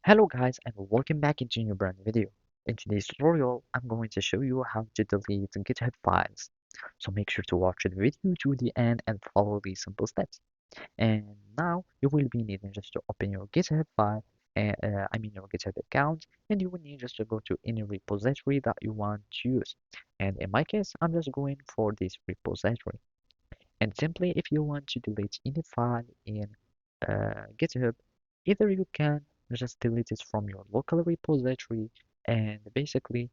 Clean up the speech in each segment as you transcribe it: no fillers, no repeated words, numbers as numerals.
Hello guys and welcome back into a new brand new video. In today's tutorial, I'm going to show you how to delete GitHub files. So make sure to watch the video to the end and follow these simple steps. And now you will be needing just to open your GitHub file, your GitHub account, and you will need just to go to any repository that you want to use. And in my case, I'm just going for this repository. And simply, if you want to delete any file in GitHub, either you can just delete it from your local repository, and basically,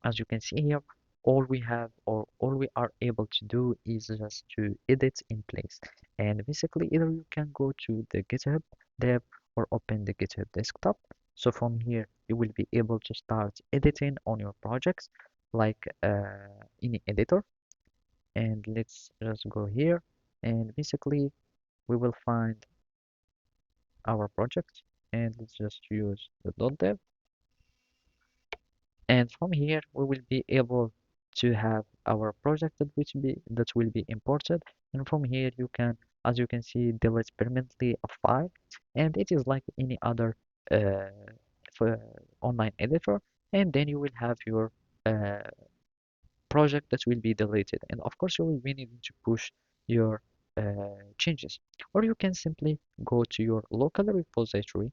as you can see here, all we have or all we are able to do is just to edit in place. And basically, either you can go to the GitHub dev or open the GitHub desktop. So from here, you will be able to start editing on your projects like any editor. And let's just go here, and basically we will find our project, and let's just use the .dev, and from here we will be able to have our project that will be imported. And from here you can, as you can see, delete permanently a file, and it is like any other uh, online editor. And then you will have your uh, project that will be deleted, and of course you will be needing to push your changes, or you can simply go to your local repository.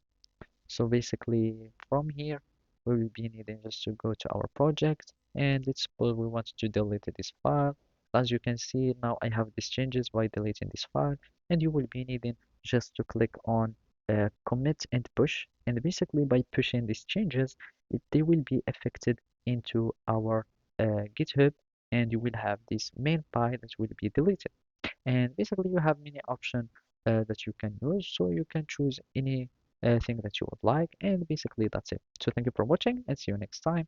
So basically from here we will be needing just to go to our project, and let's suppose we want to delete this file. As you can see, now I have these changes by deleting this file, and you will be needing just to click on commit and push, and basically by pushing these changes they will be affected into our GitHub, and you will have this main file that will be deleted. And basically you have many options that you can use, so you can choose any thing that you would like, and basically that's it. So thank you for watching, and see you next time.